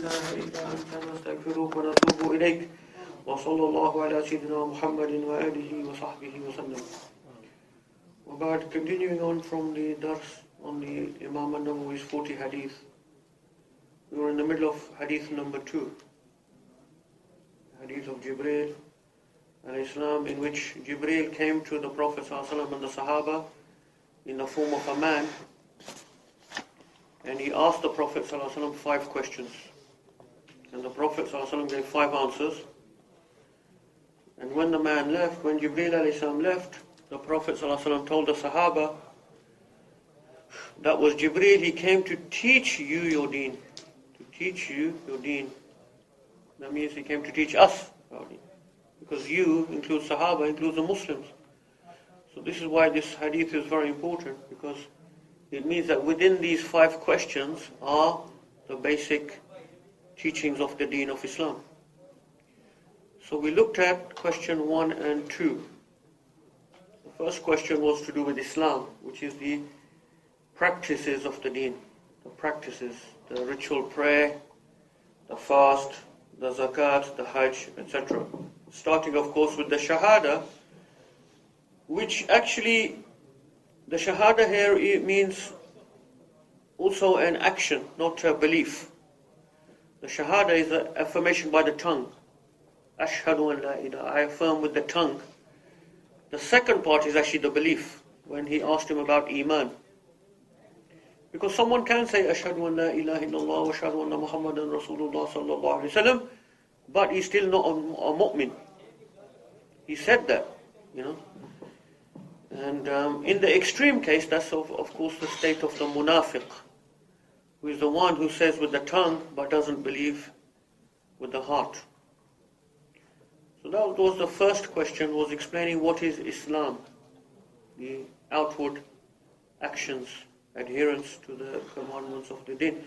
إله إلا أنت نستغفرك ونتوب إليك وصلى الله على سيدنا محمد وآله وصحبه وسلم. About continuing on from the dars on the Imaam an-Nawawi's 40 hadith, we were in the middle of hadith number 2, hadith of Jibreel al-Islam, in which Jibreel came to the Prophet ﷺ and the Sahaba in the form of a man, and he asked the Prophet ﷺ 5 questions, and the Prophet ﷺ gave 5 answers. And when the man left, when Jibreel al-Islam left, the Prophet ﷺ told the Sahaba, that was Jibreel, he came to teach you your deen. To teach you your deen. That means he came to teach us our deen. Because you includes Sahaba, includes the Muslims. So this is why this hadith is very important, because it means that within these 5 questions are the basic teachings of the deen of Islam. So we looked at question 1 and 2. The first question was to do with Islam, which is the practices of the deen. The practices, the ritual prayer, the fast, the zakat, the hajj, etc. Starting of course with the shahada, which actually, the shahada here, it means also an action, not a belief. The shahada is an affirmation by the tongue. Ashhadu an la ilaha, I affirm with the tongue. The second part is actually the belief, when he asked him about Iman. Because someone can say Ashhadu an la ilaha illallah wa ashhadu anna Muhammadan Rasulullah sallallahu alayhi wa sallam, but he's still not a mu'min. He said that, you know. And in the extreme case, that's of course the state of the munafiq, who is the one who says with the tongue but doesn't believe with the heart. So that was the first question, was explaining what is Islam, the outward actions, adherence to the commandments of the deen.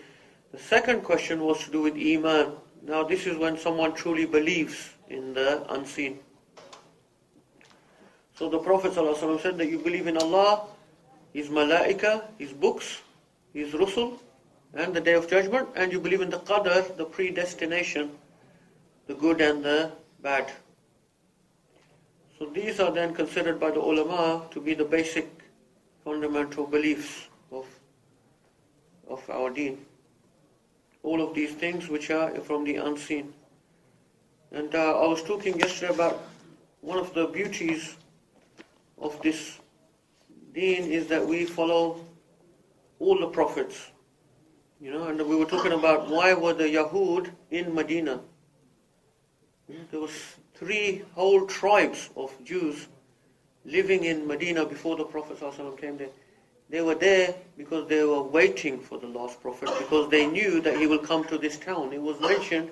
The second question was to do with Iman. Now this is when someone truly believes in the unseen. So the Prophet ﷺ said that you believe in Allah, His Malaika, His books, His Rusul, and the Day of Judgment, and you believe in the Qadr, the predestination, the good and the bad. So these are then considered by the ulama to be the basic fundamental beliefs of our deen. All of these things which are from the unseen. And I was talking yesterday about one of the beauties of this deen is that we follow all the prophets. You know, and we were talking about why were the Yahud in Medina. There was 3 whole tribes of Jews living in Medina before the Prophet ﷺ came there. They were there because they were waiting for the last prophet, because they knew that he will come to this town. It was mentioned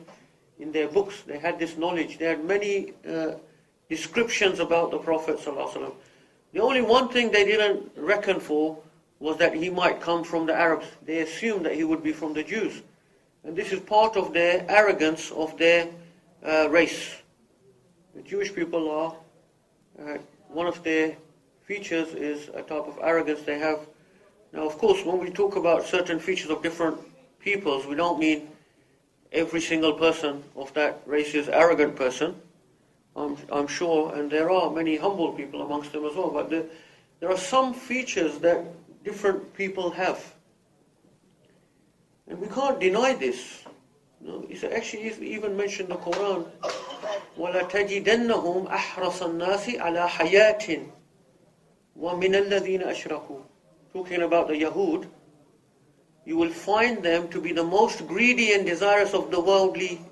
in their books. They had this knowledge. They had many descriptions about the Prophet ﷺ. The only one thing they didn't reckon for was that he might come from the Arabs. They assumed that he would be from the Jews. And this is part of their arrogance of their race. The Jewish people are, one of their features is a type of arrogance they have. Now of course when we talk about certain features of different peoples, we don't mean every single person of that race is an arrogant person. I'm sure, and there are many humble people amongst them as well, but there are some features that different people have. And we can't deny this. No, it's actually even mentioned in the Quran, وَلَتَجِدَنَّهُمْ أَحْرَصَ النَّاسِ عَلَى حَيَاةٍ وَمِنَ الَّذِينَ أَشْرَكُوا. Talking about the Yahud, you will find them to be the most greedy and desirous of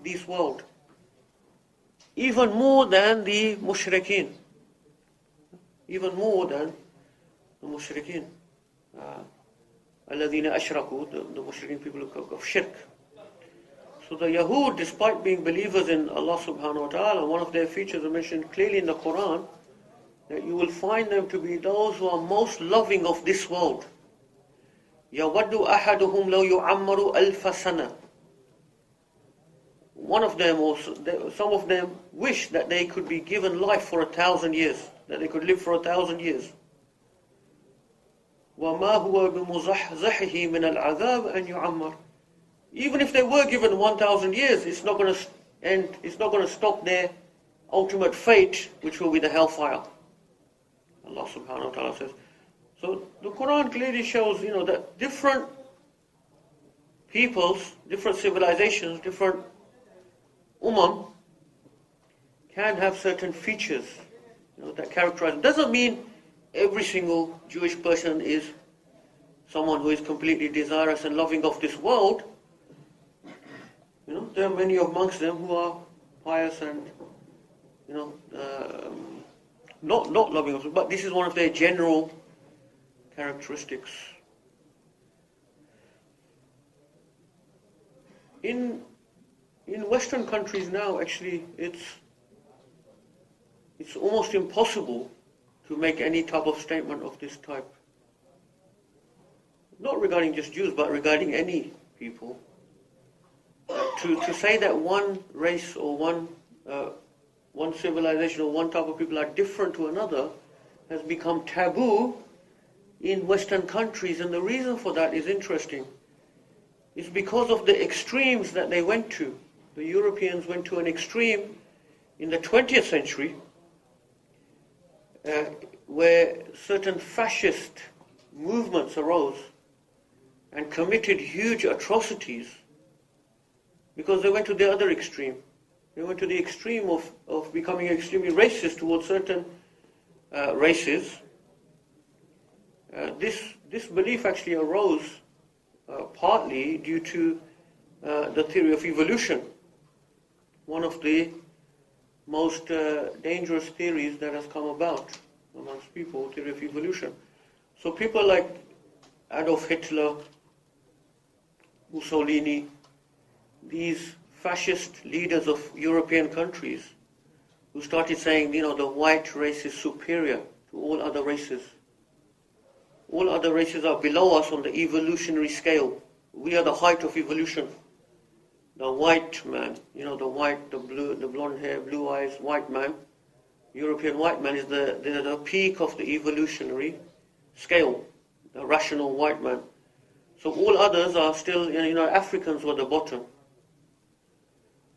this world. Even more than the mushrikeen. Even more than the mushrikeen. الَّذِينَ أَشْرَكُوا, the mushrikeen people of shirk. So the Yahud, despite being believers in Allah subhanahu wa ta'ala, one of their features are mentioned clearly in the Quran, that you will find them to be those who are most loving of this world. يَوَدُّ أَحَدُهُمْ لَوْ يُعَمَّرُ أَلْفَ سَنَةٍ. One of them, or some of them, wish that they could be given life for 1,000 years, that they could live for 1,000 years. وَمَا هُوَ بِمُزَحْزَحِهِ مِنَ الْعَذَابِ أَنْ يُعَمَّرُ. Even if they were given 1,000 years, it's not going to end, it's not going to stop their ultimate fate, which will be the hellfire. Allah subhanahu wa ta'ala says. So the Quran clearly shows, that different peoples, different civilizations, different can have certain features, that characterize them. Doesn't mean every single Jewish person is someone who is completely desirous and loving of this world. There are many amongst them who are pious and, not loving of it, but this is one of their general characteristics. In Western countries now, actually, it's almost impossible to make any type of statement of this type. Not regarding just Jews, but regarding any people. To say that one race or one civilization or one type of people are different to another has become taboo in Western countries, and the reason for that is interesting. It's because of the extremes that they went to. The Europeans went to an extreme in the 20th century where certain fascist movements arose and committed huge atrocities because they went to the other extreme. They went to the extreme of becoming extremely racist towards certain races. This belief actually arose partly due to the theory of evolution, one of the most dangerous theories that has come about amongst people, theory of evolution. So people like Adolf Hitler, Mussolini, these fascist leaders of European countries who started saying, the white race is superior to all other races. All other races are below us on the evolutionary scale. We are the height of evolution. The white man, the white, the blue, the blonde hair, blue eyes, white man, European white man is the peak of the evolutionary scale, the rational white man. So all others are still, Africans were the bottom.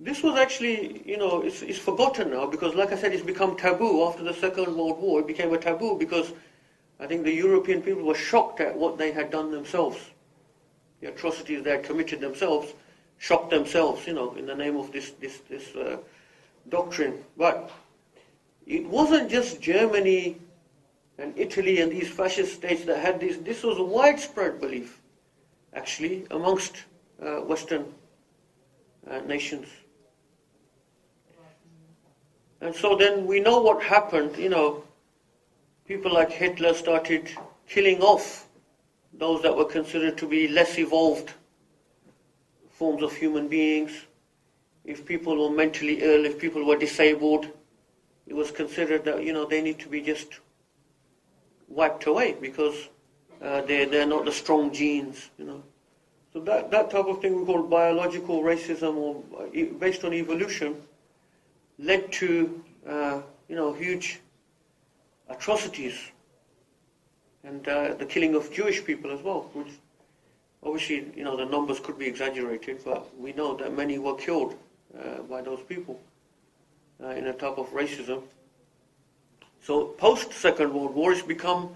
This was actually, it's forgotten now because, like I said, it's become taboo. After the Second World War, it became a taboo because I think the European people were shocked at what they had done themselves. The atrocities they had committed themselves, shocked themselves, in the name of this doctrine. But it wasn't just Germany and Italy and these fascist states that had this. This was a widespread belief, actually, amongst Western nations. And so then we know what happened, people like Hitler started killing off those that were considered to be less evolved forms of human beings. If people were mentally ill, if people were disabled, it was considered that, they need to be just wiped away because they're not the strong genes, So that type of thing we call biological racism or based on evolution led to, huge atrocities and the killing of Jewish people as well, which obviously, the numbers could be exaggerated, but we know that many were killed by those people in a type of racism. So post-Second World War, they've gone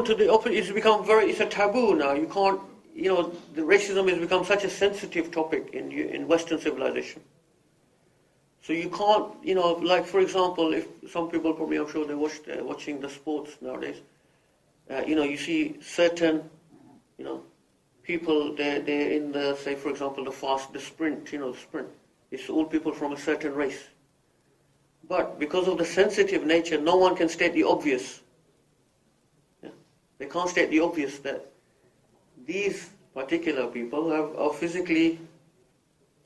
to the opposite. It's a taboo now. You can't, the racism has become such a sensitive topic in Western civilization. So you can't, like for example, if some people probably, I'm sure they're watching the sports nowadays, you see certain, people, they're in the, say for example, the sprint, sprint. It's all people from a certain race. But because of the sensitive nature, no one can state the obvious. Yeah? They can't state the obvious that these particular people are physically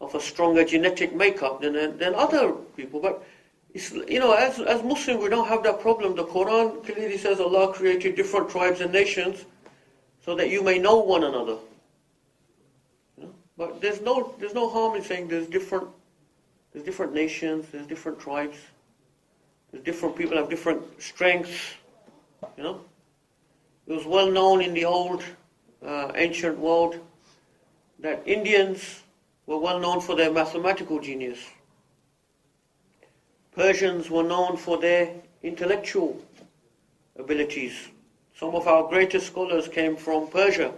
of a stronger genetic makeup than other people. But it's, as Muslims, we don't have that problem. The Quran clearly says Allah created different tribes and nations so that you may know one another. But there's no harm in saying there's different nations, there's different tribes, there's different people have different strengths. It was well known in the old ancient world that Indians were well known for their mathematical genius. Persians were known for their intellectual abilities. Some of our greatest scholars came from Persia,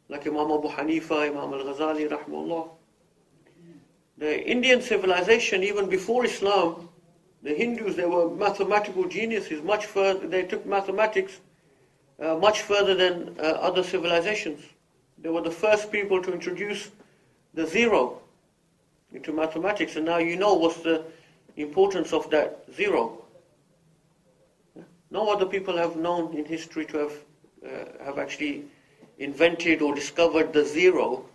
like Imam Abu Hanifa, Imam al-Ghazali, rahimahullah. The Indian civilization, even before Islam, the Hindus, they were mathematical geniuses, much further. They took mathematics much further than other civilizations. They were the first people to introduce the zero into mathematics, and now you know what's the importance of that zero. No other people have known in history to have actually invented or discovered the zero,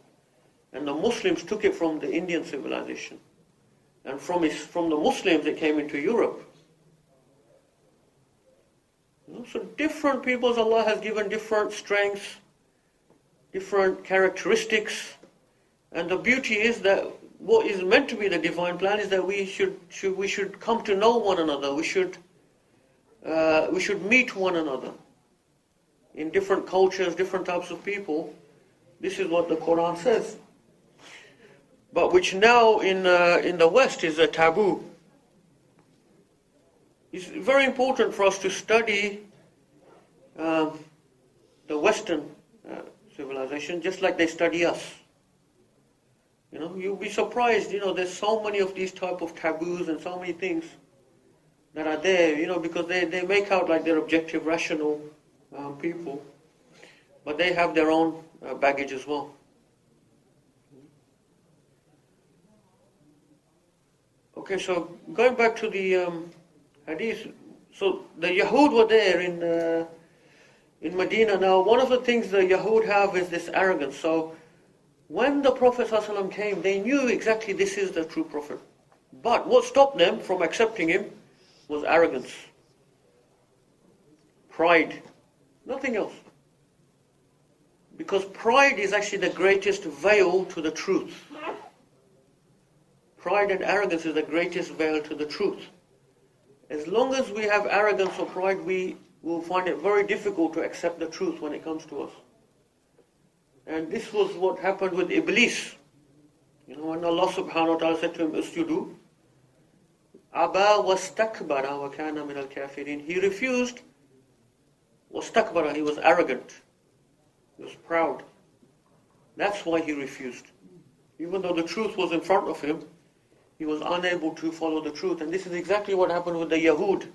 and the Muslims took it from the Indian civilization, and from the Muslims it came into Europe. So different peoples, Allah has given different strengths, different characteristics, and the beauty is that what is meant to be the divine plan is that we should come to know one another. We should meet one another in different cultures, different types of people. This is what the Quran says, but which now in the West is a taboo. It's very important for us to study the Western civilization just like they study us. You'll be surprised, there's so many of these type of taboos and so many things that are there, because they make out like they're objective, rational people, but they have their own baggage as well. Okay, so going back to the Hadith, so the Yahud were there in Medina. Now, one of the things the Yahud have is this arrogance. So when the Prophet ﷺ came, they knew exactly this is the true Prophet. But what stopped them from accepting him was arrogance, pride, nothing else. Because pride is actually the greatest veil to the truth. Pride and arrogance is the greatest veil to the truth. As long as we have arrogance or pride, we will find it very difficult to accept the truth when it comes to us. And this was what happened with Iblis. When Allah subhanahu wa ta'ala said to him, "Usjudu," Aba wastakbara wa kana min al-kafirin. He refused. Wastakbara, he was arrogant. He was proud. That's why he refused. Even though the truth was in front of him, he was unable to follow the truth. And this is exactly what happened with the Yahud.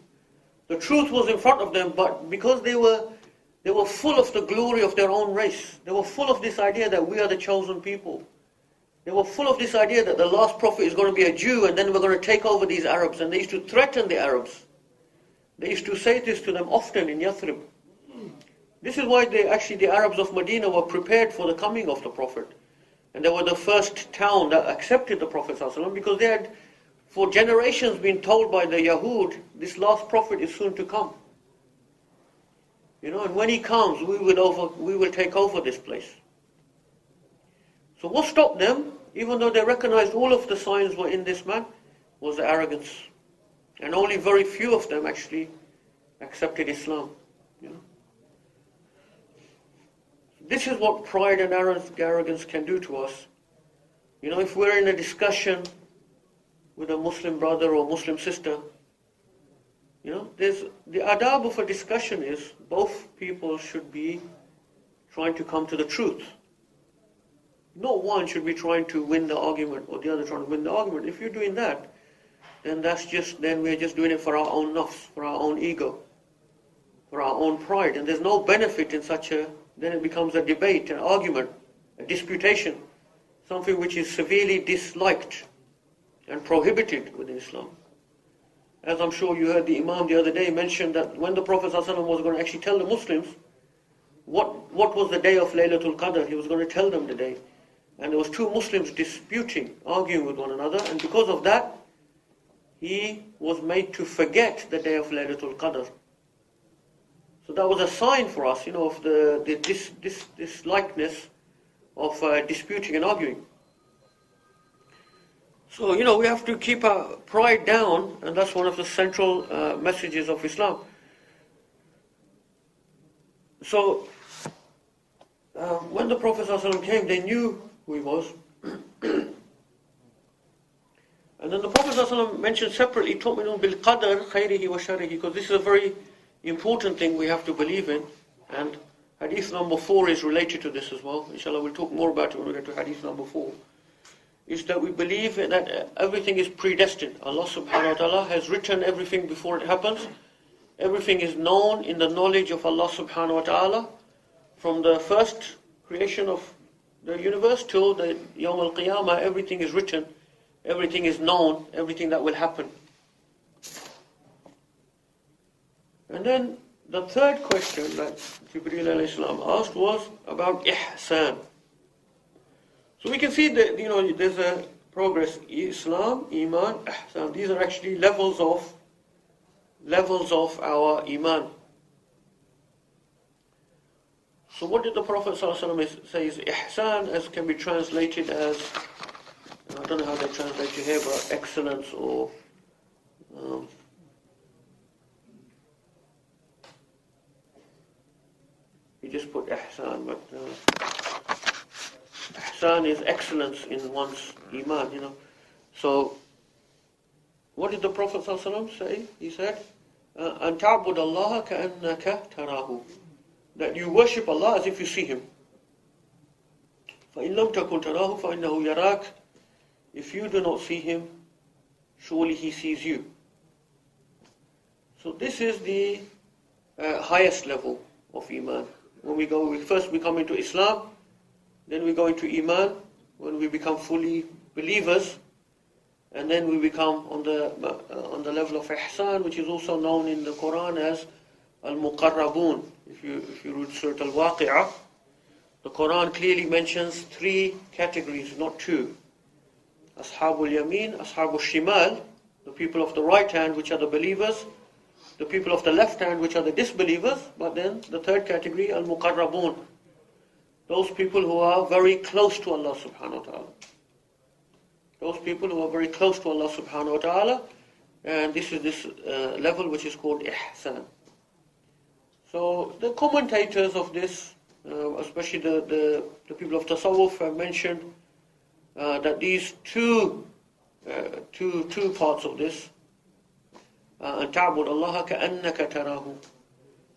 The truth was in front of them, but because they were full of the glory of their own race, they were full of this idea that we are the chosen people. They were full of this idea that the last prophet is going to be a Jew, and then we're going to take over these Arabs. And they used to threaten the Arabs. They used to say this to them often in Yathrib. This is why the Arabs of Medina were prepared for the coming of the Prophet. And they were the first town that accepted the Prophet ﷺ, because they had for generations been told by the Yahud, this last Prophet is soon to come. And when he comes, we will take over this place. So what stopped them, even though they recognized all of the signs were in this man, was the arrogance. And only very few of them actually accepted Islam. This is what pride and arrogance can do to us. If we're in a discussion with a Muslim brother or Muslim sister, there's the adab of a discussion is both people should be trying to come to the truth. Not one should be trying to win the argument or the other trying to win the argument. If you're doing that, then we're just doing it for our own nafs, for our own ego, for our own pride. And there's no benefit in then it becomes a debate, an argument, a disputation, something which is severely disliked and prohibited within Islam. As I'm sure you heard the Imam the other day mention that when the Prophet ﷺ was going to actually tell the Muslims what was the day of Laylatul Qadr, he was going to tell them the day. And there was two Muslims disputing, arguing with one another, and because of that, he was made to forget the day of Laylatul Qadr. So that was a sign for us, of this likeness of disputing and arguing. So, we have to keep our pride down, and that's one of the central messages of Islam. So, when the Prophet ﷺ came, they knew who he was. And then the Prophet ﷺ mentioned separately, تُؤْمِنُونَ بِالْقَدَرِ خَيْرِهِ وَشَرِّهِ, because this is a very important thing we have to believe in. And Hadith number 4 is related to this as well. Inshallah, we'll talk more about it when we get to Hadith number 4. Is that we believe that everything is predestined. Allah subhanahu wa ta'ala has written everything before it happens. Everything is known in the knowledge of Allah subhanahu wa ta'ala from the first creation of the universe till the Yawm al-Qiyamah. Everything is written, everything is known, everything that will happen. And then the third question that Jibreel alayhi salam asked was about ihsan. So we can see that there's a progress. Islam, Iman, ihsan. These are actually levels of our Iman. So what did the Prophet ﷺ say is ihsan, as can be translated as, I don't know how they translate it here, but excellence or you just put ihsan, but ihsan is excellence in one's Iman, So what did the Prophet ﷺ say? He said, أَن تَعْبُدَ اللَّهَ كَأَنَّكَ تَرَاهُ, that you worship Allah as if you see Him. فَإِن لَمْ تَكُنْ تَرَاهُ فَإِنَّهُ يَرَاكَ, if you do not see Him, surely He sees you. So this is the highest level of Iman. When we first we come into Islam, then we go into Iman, when we become fully believers, and then we become on the level of ihsan, which is also known in the Quran as al-muqarrabun. If you read Surah al-Waqi'ah, the Quran clearly mentions 3 categories, not 2. Ashabul Yameen, Ashabul Shimal, the people of the right hand, which are the believers, the people of the left hand, which are the disbelievers, but then the third category, al-muqarrabun, those people who are very close to Allah subhanahu wa ta'ala. Those people who are very close to Allah subhanahu wa ta'ala, and this is this level which is called ihsan. So the commentators of this, especially the people of Tasawwuf, have mentioned that these two parts of this, أَن تَعْبُدَ اللَّهَ كَأَنَّكَ تَرَاهُ,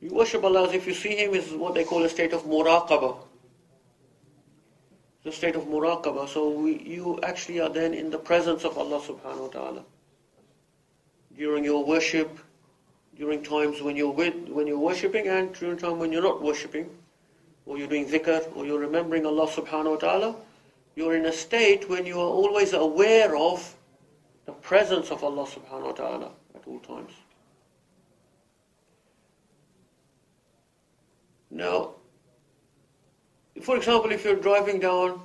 you worship Allah as if you see Him, is what they call a state of muraqabah. The state of muraqabah. So you actually are then in the presence of Allah subhanahu wa ta'ala. During your worship, during times when you're worshipping, and during time when you're not worshipping, or you're doing dhikr, or you're remembering Allah subhanahu wa ta'ala, you're in a state when you are always aware of the presence of Allah subhanahu wa ta'ala at all times. Now, for example, if you're driving down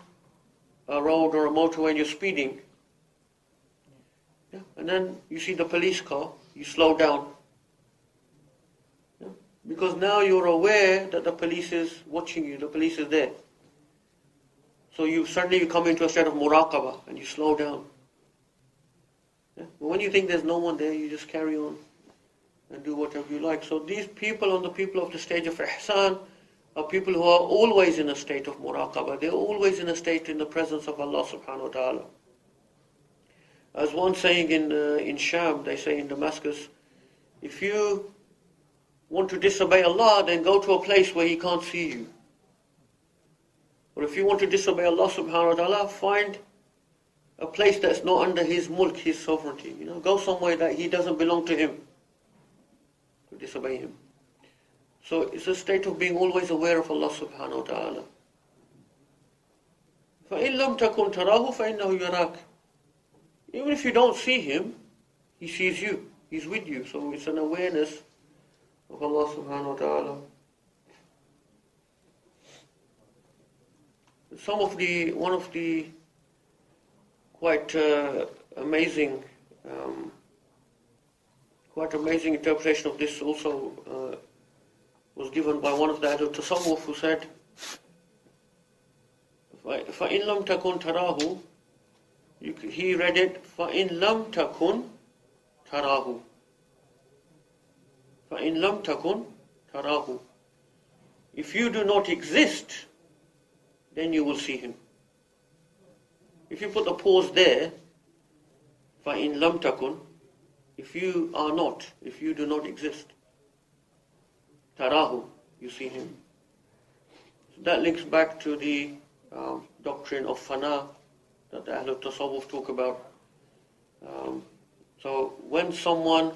a road or a motorway and you're speeding, and then you see the police car, you slow down. Because now you're aware that the police is watching you, the police is there. So you come into a state of muraqabah and you slow down. But when you think there's no one there, you just carry on and do whatever you like. So these people the people of the stage of ihsan are people who are always in a state of muraqabah. They're always in a state in the presence of Allah subhanahu wa ta'ala. As one saying in Sham, they say in Damascus, if you want to disobey Allah, then go to a place where He can't see you. Or if you want to disobey Allah subhanahu wa ta'ala, find a place that's not under His mulk, His sovereignty. Go somewhere that He doesn't belong to Him, to disobey Him. So it's a state of being always aware of Allah subhanahu wa ta'ala. فَإِن لَمْ تَكُنْ تَرَاهُ فَإِنَّهُ يَرَاكَ. Even if you don't see Him, He sees you. He's with you. So it's an awareness of Allah subhanahu wa ta'ala. One of the quite amazing interpretation of this also was given by one of the Ahlul Tasawwuf, who said, فَإِن لَمْ تَكُنْ تَرَاهُ, he read it, فَإِن لَمْ تَكُنْ تَرَاهُ. فَإِن لَمْ تَكُنْ تَرَاهُ. If you do not exist, then you will see Him. if you put the pause there, فَإِن لَمْ تَكُنْ, if you are not, if you do not exist, tarahu, you see him. So that links back to the doctrine of fana that the Ahlul Tasawwuf talk about. So when someone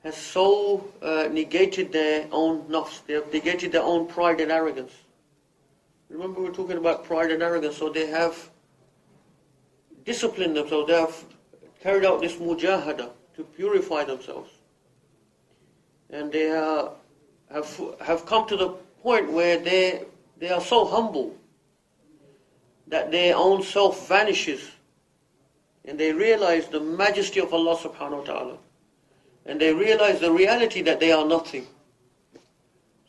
has so negated their own nafs, they have negated their own pride and arrogance. Remember we were talking about pride and arrogance, so they have disciplined themselves, they have carried out this mujahada to purify themselves. And they have come to the point where they are so humble that their own self vanishes, and they realize the majesty of Allah subhanahu wa ta'ala, and they realize the reality that they are nothing.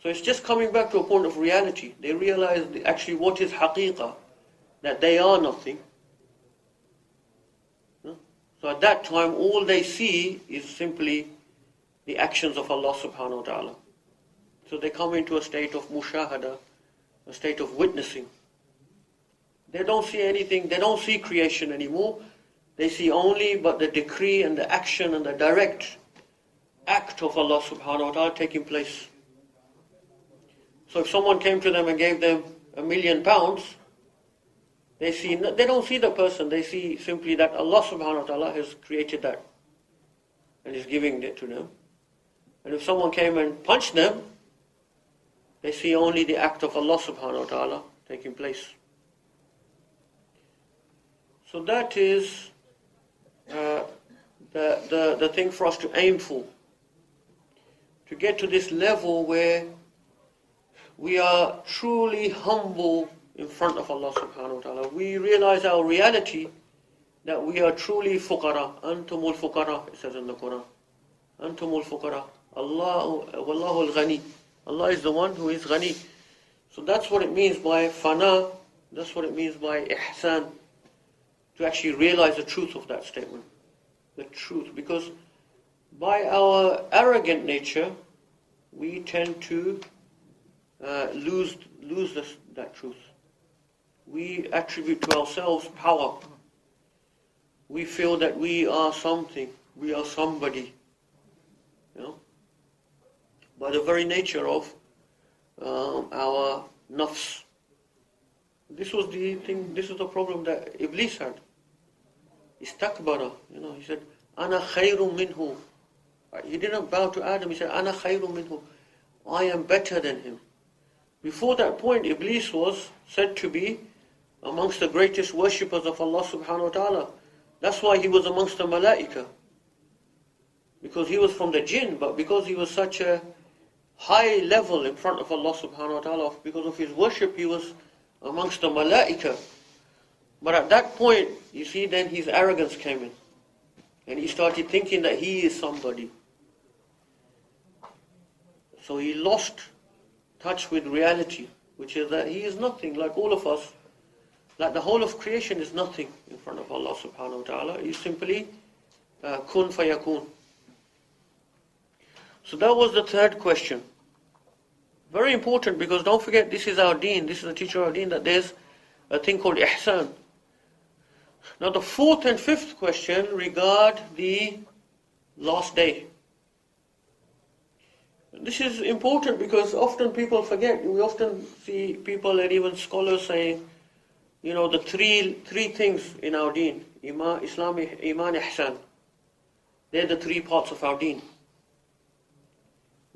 So it's just coming back to a point of reality. They realize actually what is haqiqah, that they are nothing. So at that time all they see is simply the actions of Allah subhanahu wa ta'ala. So they come into a state of mushahada, a state of witnessing. They don't see anything, they don't see creation anymore. They see only but the decree and the action and the direct act of Allah subhanahu wa ta'ala taking place. So if someone came to them and gave them £1 million, they don't see the person, they see simply that Allah subhanahu wa ta'ala has created that and is giving it to them. And if someone came and punched them, they see only the act of Allah subhanahu wa ta'ala taking place. So that is the thing for us to aim for. To get to this level where we are truly humble in front of Allah subhanahu wa ta'ala. We realize our reality, that we are truly fuqara. Antumul fuqara, it says in the Quran. Antumul fuqara. Wallahu al-ghani. Allah is the one who is ghani. So that's what it means by fana. That's what it means by ihsan. To actually realize the truth of that statement. The truth. Because by our arrogant nature, we tend to lose that truth. We attribute to ourselves power. We feel that we are something, we are somebody. You know, by the very nature of our nafs. This was the thing. This is the problem that Iblis had. Istakbara. You know, he said, "Ana khayrum minhu." He didn't bow to Adam. He said, "Ana khayrum minhu." I am better than him. Before that point, Iblis was said to be amongst the greatest worshippers of Allah subhanahu wa ta'ala. That's why he was amongst the malaika. Because he was from the jinn, but because he was such a high level in front of Allah subhanahu wa ta'ala, because of his worship, he was amongst the malaika. But at that point, you see, then his arrogance came in. And he started thinking that he is somebody. So he lost touch with reality, which is that he is nothing, like all of us. Like the whole of creation is nothing in front of Allah subhanahu wa ta'ala. He's simply kun fayakun. So that was the third question. Very important, because don't forget, this is our deen, this is the teacher of our deen, that there's a thing called ihsan. Now the fourth and fifth question regard the last day. This is important because often people forget. We often see people and even scholars saying, you know, the three things in our deen, Islam, Iman, Ihsan. They're the three parts of our deen.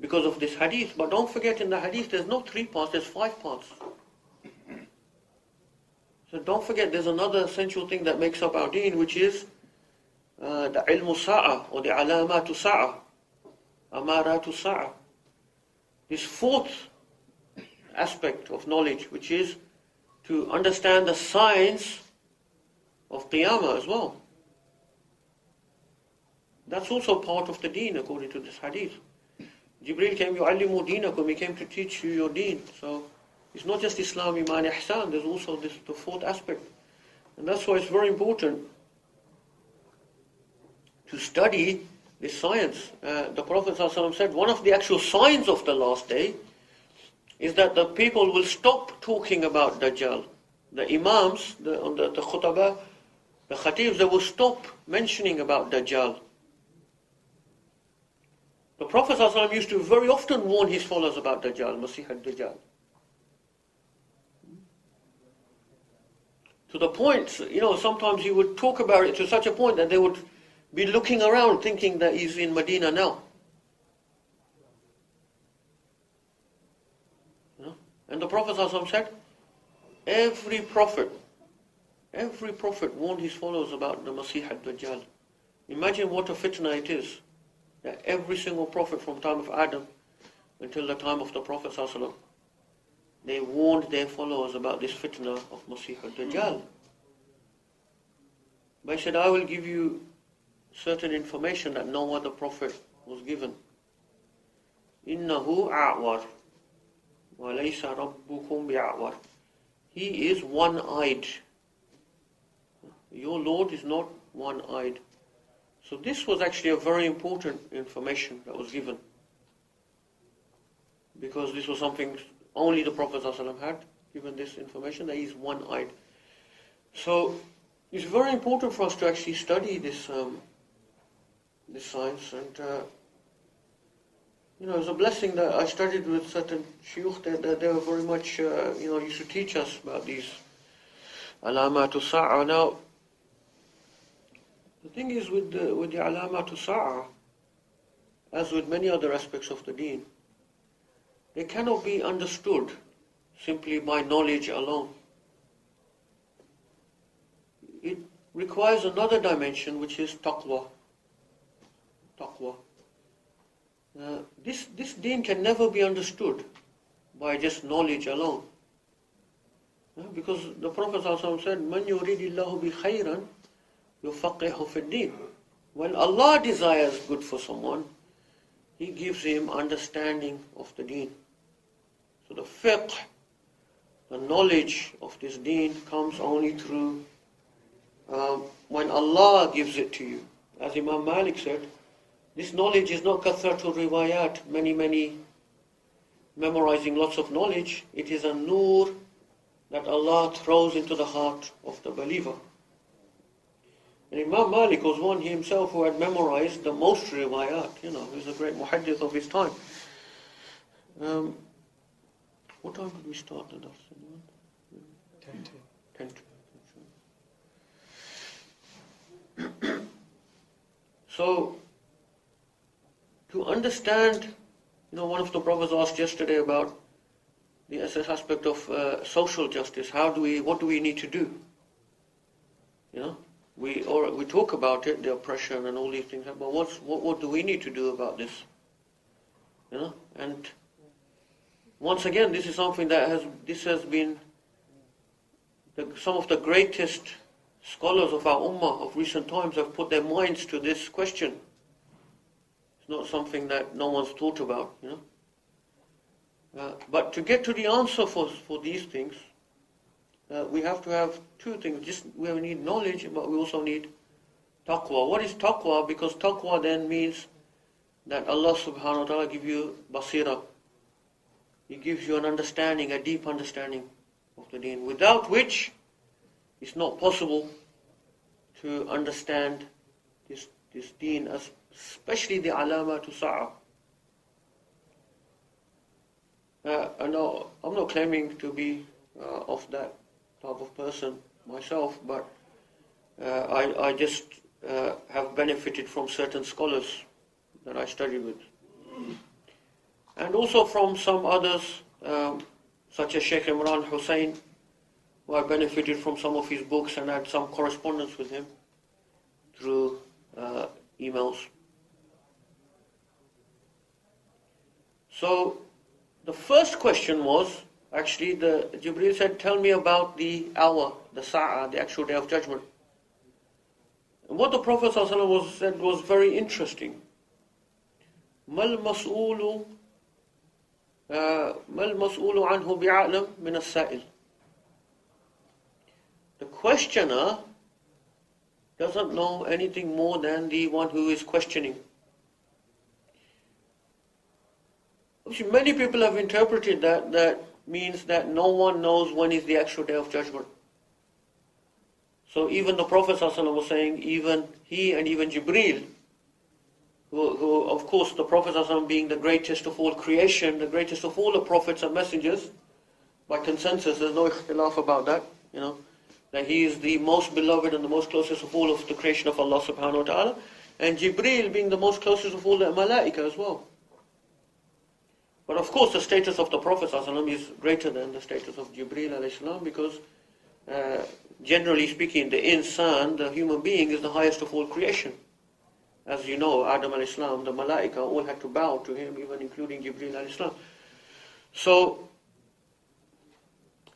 Because of this hadith. But don't forget, in the hadith there's no 3 parts, there's 5 parts. So don't forget, there's another essential thing that makes up our deen, which is the ilmu sa'a, or the alamatu sa'a, amaratu sa'a. This fourth aspect of knowledge, which is to understand the signs of Qiyamah as well. That's also part of the deen according to this hadith. Jibreel came, yu'allimu deenakum, he came to teach you your deen. So it's not just Islam, Iman, Ihsan, there's also the fourth aspect. And that's why it's very important to study this science. The Prophet ﷺ said one of the actual signs of the last day is that the people will stop talking about Dajjal. The Imams, the khutbah, the Khatibs, they will stop mentioning about Dajjal. The Prophet ﷺ used to very often warn his followers about Dajjal, Masih al-Dajjal. To the point, sometimes he would talk about it to such a point that they would be looking around thinking that he's in Medina now. And the Prophet ﷺ said, every prophet warned his followers about the Masih al-Dajjal. Imagine what a fitna it is, that every single prophet from the time of Adam until the time of the Prophet ﷺ, they warned their followers about this fitna of Masih al-Dajjal. But he said, I will give you certain information that no other prophet was given. إِنَّهُ أَعْوَرٌ وَلَيْسَ رَبُّكُمْ بِأَعْوَرٍ. He is one-eyed. Your Lord is not one-eyed. So this was actually a very important information that was given, because this was something only the Prophet ﷺ had given this information, that he is one-eyed. So it's very important for us to actually study this science, and it's a blessing that I studied with certain shuyukh that they were very much used to teach us about these alamatu sa'a. Now the thing is with the alamatu sa'a, as with many other aspects of the deen, they cannot be understood simply by knowledge alone. It requires another dimension, which is taqwa. This deen can never be understood by just knowledge alone. Because the Prophet ﷺ said, مَنْ يُرِيدِ اللَّهُ بِخَيْرًا يُفَقِّهُ فِي الدِّينِ. When Allah desires good for someone, He gives him understanding of the deen. So the fiqh, the knowledge of this deen, comes only through when Allah gives it to you. As Imam Malik said, this knowledge is not kathratu riwayat, many memorizing lots of knowledge. It is a nur that Allah throws into the heart of the believer. And Imam Malik was one himself who had memorized the most riwayat. He was a great muhaddith of his time. What time did we start the dars? 10 to. So, to understand, one of the brothers asked yesterday about the aspect of social justice. What do we need to do? We talk about it, the oppression and all these things, but what do we need to do about this? And once again, this is something that has been some of the greatest scholars of our ummah of recent times have put their minds to this question. It's not something that no one's thought about, But to get to the answer for these things, we have to have two things. We need knowledge, but we also need taqwa. What is taqwa? Because taqwa then means that Allah subhanahu wa ta'ala gives you basira. He gives you an understanding, a deep understanding of the deen, without which it's not possible to understand this deen, especially the alamatu sa'a. I'm not claiming to be of that type of person myself, but I just have benefited from certain scholars that I study with, and also from some others, such as Shaykh Imran Hussain, who I benefited from some of his books and had some correspondence with him through emails. So the first question was, actually, the Jibreel said, tell me about the hour, the sa'a, the actual day of judgment. And what the Prophet ﷺ said was very interesting. Mal mas'ulu anhu bi'a'lam min as-sa'il. The questioner doesn't know anything more than the one who is questioning. Many people have interpreted that means that no one knows when is the actual day of judgment. So even the Prophet ﷺ was saying, even he and even Jibreel, who of course the Prophet ﷺ being the greatest of all creation, the greatest of all the prophets and messengers, by consensus, there's no ikhtilaf about that, that he is the most beloved and the most closest of all of the creation of Allah subhanahu wa ta'ala, and Jibreel being the most closest of all the malaika as well. But of course the status of the Prophet ﷺ is greater than the status of Jibreel alayhi salam, because generally speaking, the insan, the human being, is the highest of all creation. As you know, Adam alayhi salam, the malaika, all had to bow to him, even including Jibreel alayhi salam. So,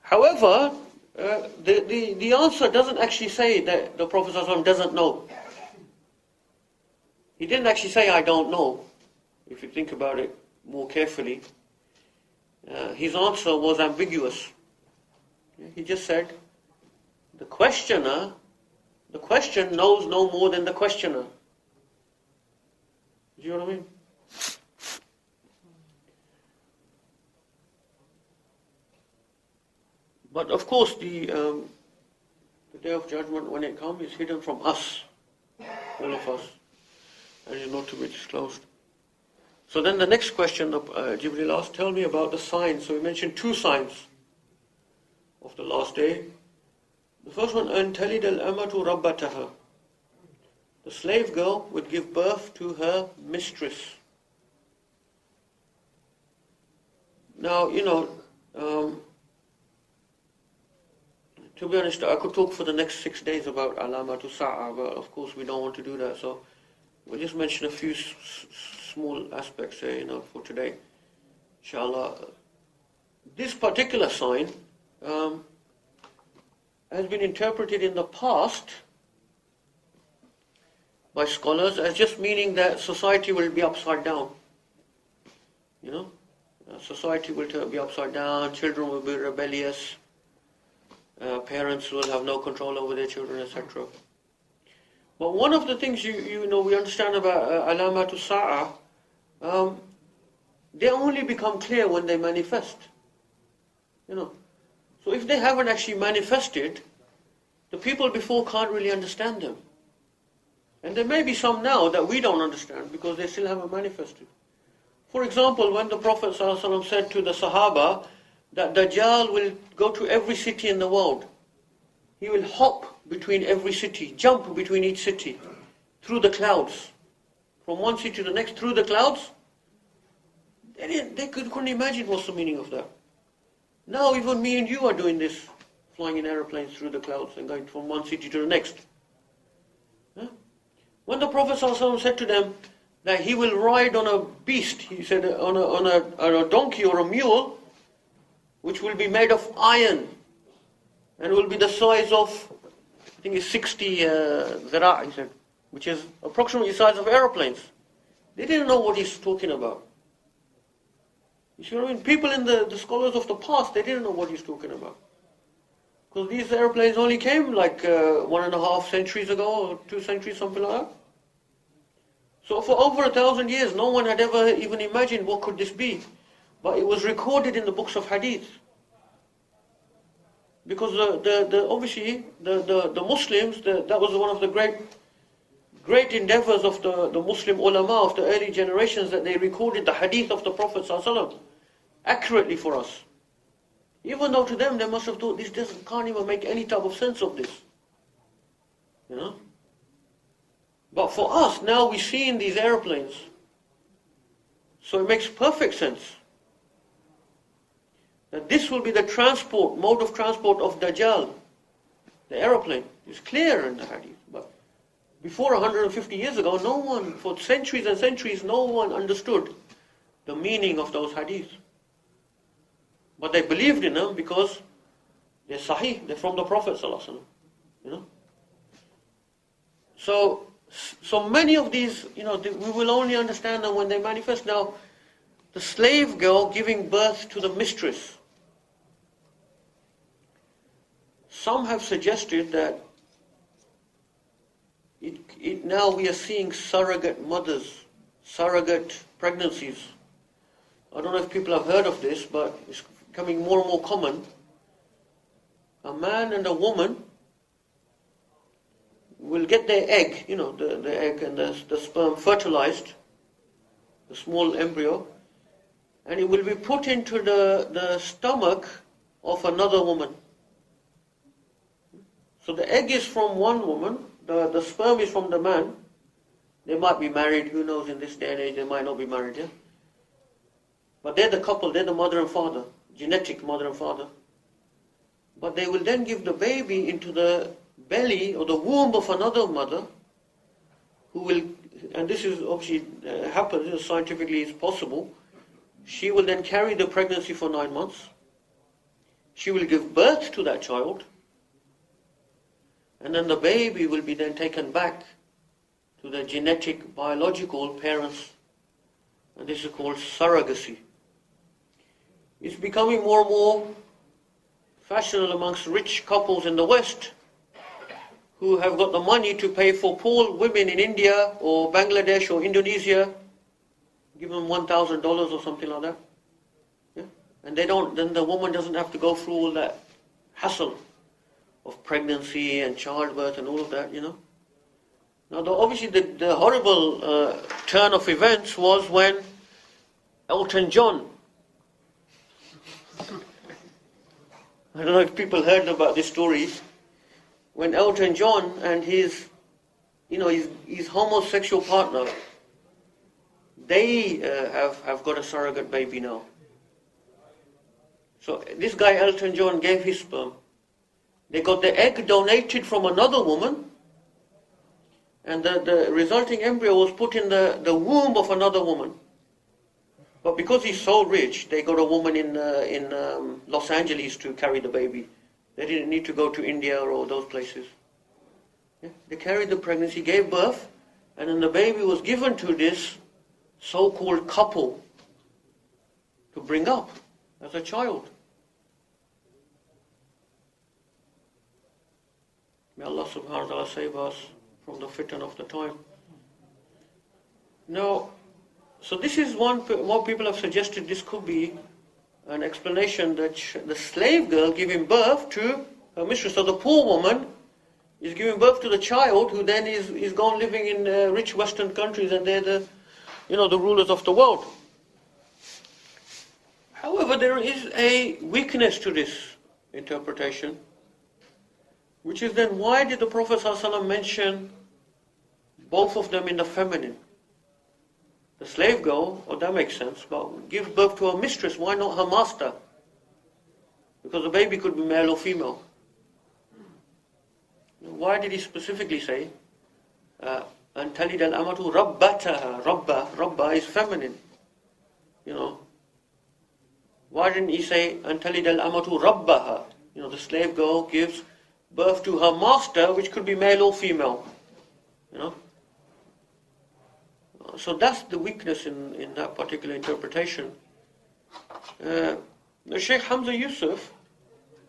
however, the answer doesn't actually say that the Prophet ﷺ doesn't know. He didn't actually say, I don't know, if you think about it more carefully. His answer was ambiguous. He just said, the question knows no more than the questioner. Do you know what I mean? But of course, the Day of Judgment, when it comes, is hidden from us, all of us, and is not to be disclosed. So then the next question Jibreel asked, tell me about the signs. So we mentioned 2 signs of the last day. The first one, أَن تَلِدَ الْأَمَةُ رَبَّتَهَا. The slave girl would give birth to her mistress. Now, to be honest, I could talk for the next 6 days about alamatu sa'a, but of course we don't want to do that. So we'll just mention a few small aspects here, for today, inshallah. This particular sign has been interpreted in the past by scholars as just meaning that society will be upside down. Society will be upside down, children will be rebellious, parents will have no control over their children, etc. But one of the things we understand about alamatu sa'a, they only become clear when they manifest. So if they haven't actually manifested, the people before can't really understand them. And there may be some now that we don't understand because they still haven't manifested. For example, when the Prophet ﷺ said to the Sahaba that Dajjal will go to every city in the world, he will hop between every city, jump between each city, through the clouds, from one city to the next, through the clouds, they couldn't imagine what's the meaning of that. Now even me and you are doing this, flying in aeroplanes through the clouds and going from one city to the next. When the Prophet ﷺ said to them that he will ride on a beast, he said on a donkey or a mule, which will be made of iron and will be the size of, I think it's 60 zira, he said, which is approximately the size of aeroplanes. They didn't know what he's talking about. You see what I mean? People in the scholars of the past, they didn't know what he's talking about. Because these airplanes only came like 1.5 centuries ago, or 2 centuries, something like that. So for over 1,000 years, no one had ever even imagined what could this be. But it was recorded in the books of Hadith. Because obviously the Muslims, that was one of the great endeavors of the Muslim ulama of the early generations, that they recorded the Hadith of the Prophet ﷺ accurately for us. Even though to them they must have thought, this can't even make any type of sense of this. But for us, now we see in these airplanes. So it makes perfect sense that this will be the mode of transport of Dajjal, the aeroplane. It's clear in the Hadith. But before 150 years ago, no one, for centuries and centuries, no one understood the meaning of those Hadiths. But they believed in them because they're sahih, they're from the Prophet ﷺ. So many of these, we will only understand them when they manifest. Now, the slave girl giving birth to the mistress. Some have suggested that now we are seeing surrogate mothers, surrogate pregnancies. I don't know if people have heard of this, but it's becoming more and more common. A man and a woman will get their egg, the egg and the sperm fertilized, the small embryo, and it will be put into the stomach of another woman. So the egg is from one woman, the sperm is from the man. They might be married, who knows, in this day and age, they might not be married, yeah? But they're the couple, they're the mother and father, genetic mother and father. But they will then give the baby into the belly or the womb of another mother, who will, and this is obviously happens, scientifically it's possible, she will then carry the pregnancy for 9 months. She will give birth to that child, and then the baby will be then taken back to the genetic, biological parents, and this is called surrogacy. It's becoming more and more fashionable amongst rich couples in the West who have got the money to pay for poor women in India or Bangladesh or Indonesia, give them $1,000 or something like that. Yeah? And then the woman doesn't have to go through all that hassle of pregnancy and childbirth and all of that, Now, obviously, the horrible turn of events was when Elton John, I don't know if people heard about this story, when Elton John and his homosexual partner, they have got a surrogate baby now. So this guy Elton John gave his sperm. They got the egg donated from another woman, and the resulting embryo was put in the womb of another woman. But because he's so rich, they got a woman in Los Angeles to carry the baby. They didn't need to go to India or those places. Yeah? They carried the pregnancy, gave birth, and then the baby was given to this so-called couple to bring up as a child. May Allah subhanahu wa ta'ala save us from the fitan of the time. Now, so this is what people have suggested this could be an explanation that the slave girl giving birth to her mistress. So the poor woman is giving birth to the child who then is gone living in rich Western countries, and they're the rulers of the world. However, there is a weakness to this interpretation, which is then, why did the Prophet ﷺ mention both of them in the feminine? The slave girl, that makes sense, but gives birth to her mistress, why not her master? Because the baby could be male or female. Why did he specifically say, أَن تَلِدَ الْأَمَةُ رَبَّتَهَا? Rabba is feminine. Why didn't he say, أَن تَلِدَ الْأَمَةُ رَبَّهَا? The slave girl gives birth to her master, which could be male or female. So that's the weakness in that particular interpretation. The Shaykh Hamza Yusuf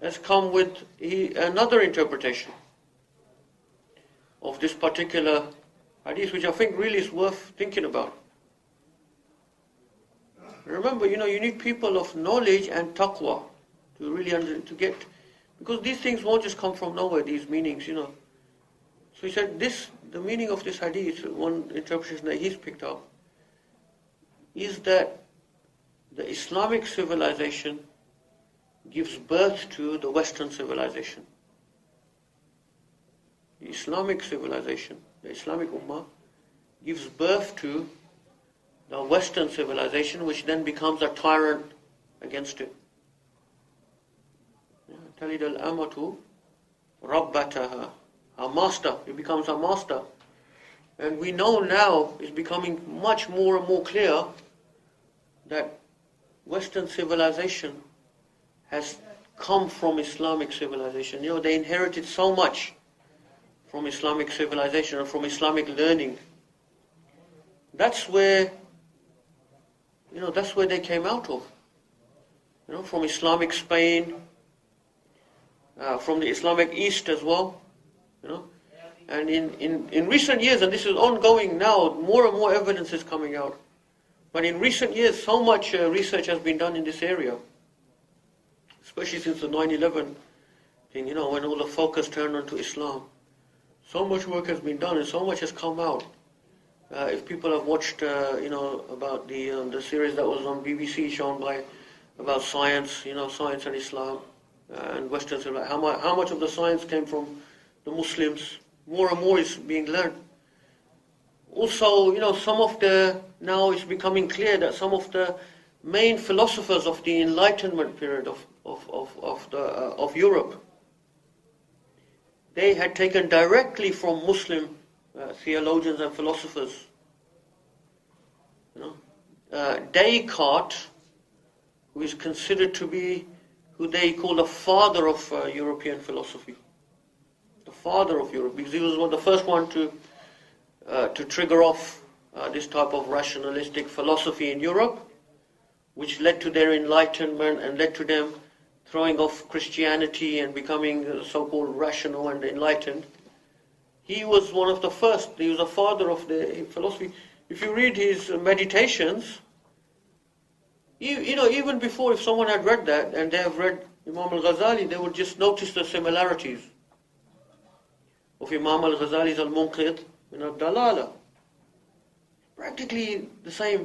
has come with another interpretation of this particular hadith, which I think really is worth thinking about. Remember, you need people of knowledge and taqwa to really to get, because these things won't just come from nowhere, these meanings, So he said the meaning of this hadith, one interpretation that he's picked up, is that the Islamic civilization gives birth to the Western civilization. The Islamic civilization, the Islamic Ummah, gives birth to the Western civilization, which then becomes a tyrant against it. تَلِدَ الْأَمَةُ رَبَّتَهَا. Our master, it becomes our master. And we know now, it's becoming much more and more clear that Western civilization has come from Islamic civilization. They inherited so much from Islamic civilization and from Islamic learning. That's where they came out of. From Islamic Spain, from the Islamic East as well. And in recent years, and this is ongoing now, more and more evidence is coming out. But in recent years, so much research has been done in this area, especially since the 9/11 thing, when all the focus turned onto Islam. So much work has been done and so much has come out. If people have watched, about the series that was on BBC shown about science, science and Islam and Western civilization, how much of the science came from the Muslims, more and more is being learned. Also, now it's becoming clear that some of the main philosophers of the Enlightenment period of Europe, they had taken directly from Muslim theologians and philosophers. Descartes, who is considered to be who they call the father of European philosophy, the father of Europe, because he was the first one to trigger off this type of rationalistic philosophy in Europe, which led to their enlightenment and led to them throwing off Christianity and becoming so-called rational and enlightened. He was one of the first. He was a father of the philosophy. If you read his meditations, even before, if someone had read that and they have read Imam al-Ghazali, they would just notice the similarities of Imam al-Ghazali's al-Munqidh min al-Dalala. Practically the same,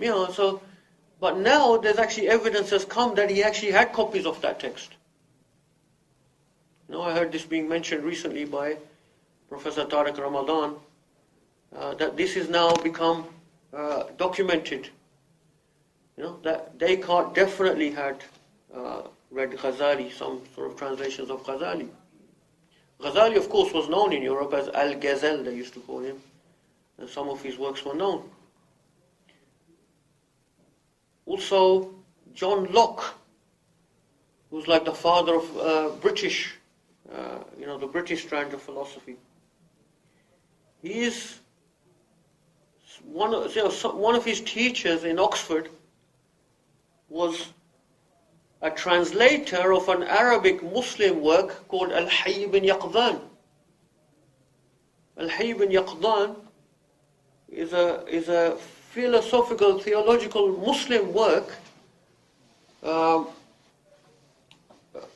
but now there's actually evidence has come that he actually had copies of that text. I heard this being mentioned recently by Professor Tariq Ramadan, that this is now become documented. That Descartes definitely had read Ghazali, some sort of translations of Ghazali. Ghazali, of course, was known in Europe as Al-Ghazal, they used to call him, and some of his works were known. Also, John Locke, who's like the father of British, the British strand of philosophy. He is one of his teachers in Oxford was a translator of an Arabic Muslim work called Al-Hayy bin Yaqdhan. Al-Hayy bin Yaqdhan is a philosophical, theological Muslim work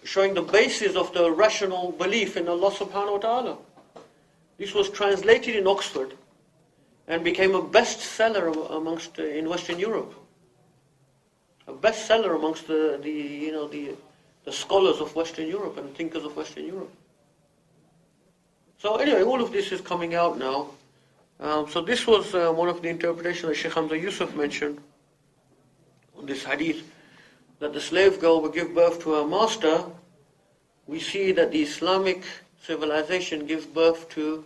showing the basis of the rational belief in Allah subhanahu wa ta'ala. This was translated in Oxford and became a bestseller in Western Europe. A bestseller amongst the scholars of Western Europe and thinkers of Western Europe. So anyway, all of this is coming out now. So this was one of the interpretations that Shaykh Hamza Yusuf mentioned on this hadith, that the slave girl will give birth to her master. We see that the Islamic civilization gives birth to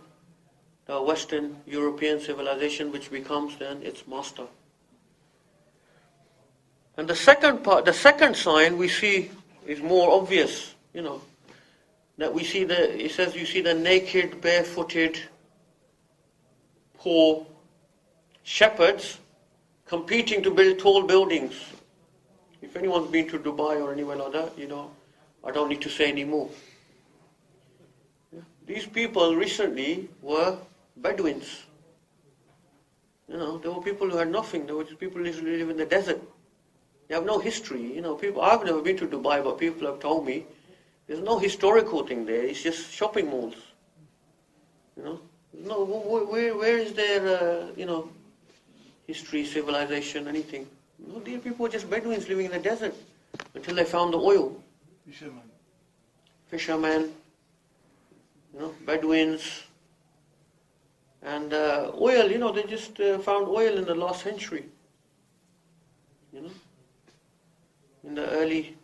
the Western European civilization, which becomes then its master. And the second sign we see is more obvious, that we see it says you see the naked, barefooted, poor shepherds competing to build tall buildings. If anyone's been to Dubai or anywhere like that, I don't need to say any more. These people recently were Bedouins. There were people who had nothing. There were just people who live in the desert. They have no history. I've never been to Dubai, but people have told me there's no historical thing there. It's just shopping malls. No, where is their, history, civilization, anything? These people were just Bedouins living in the desert until they found the oil. Fishermen, Bedouins. And oil, they just found oil in the last century. In the early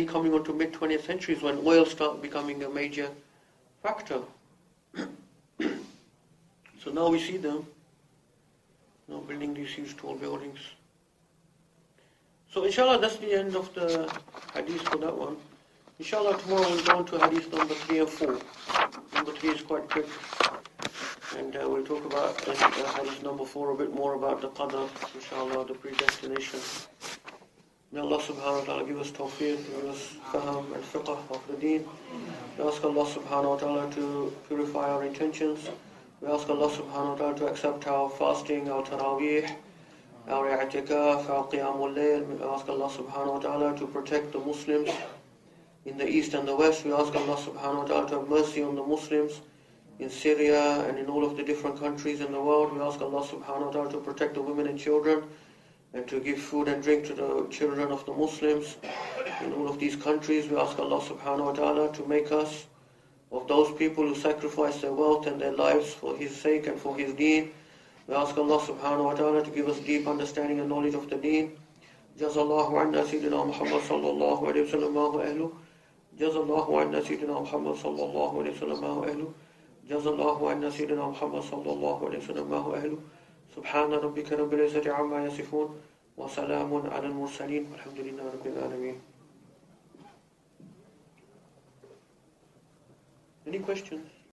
coming on to mid 20th centuries, when oil started becoming a major factor. So now we see them building these huge tall buildings. So inshallah, that's the end of the hadith for that one. Inshallah, tomorrow we'll go on to hadith number 3 and 4. Number 3 is quite quick. And we'll talk about hadith number 4 a bit more about the qadr, inshallah, the predestination. May Allah subhanahu wa ta'ala give us tawfiq, give us faham and fiqh of the deen. We ask Allah subhanahu wa ta'ala to purify our intentions. We ask Allah subhanahu wa ta'ala to accept our fasting, our taraweeh, our i'tikaf, our qiyamul layl. We ask Allah subhanahu wa ta'ala to protect the Muslims in the east and the west. We ask Allah subhanahu wa ta'ala to have mercy on the Muslims in Syria and in all of the different countries in the world. We ask Allah subhanahu wa ta'ala to protect the women and children and to give food and drink to the children of the Muslims in all of these countries. We ask Allah subhanahu wa ta'ala to make us of those people who sacrifice their wealth and their lives for His sake and for His deen. We ask Allah subhanahu wa ta'ala to give us deep understanding and knowledge of the deen. Jazallahu anna Sayyidina Muhammad sallallahu alayhi wa sallam wa ahlu. Jazallahu anna Sayyidina Muhammad sallallahu alayhi wa sallam wa ahlu. Jazallahu anna Sayyidina Muhammad sallallahu alayhi wa sallam wa ahlu. Subhana rabbika rabbil izzati amma yasifun. Wa salamun ala al-mursaleen. Walhamdulillahi rabbil alameen. Any questions?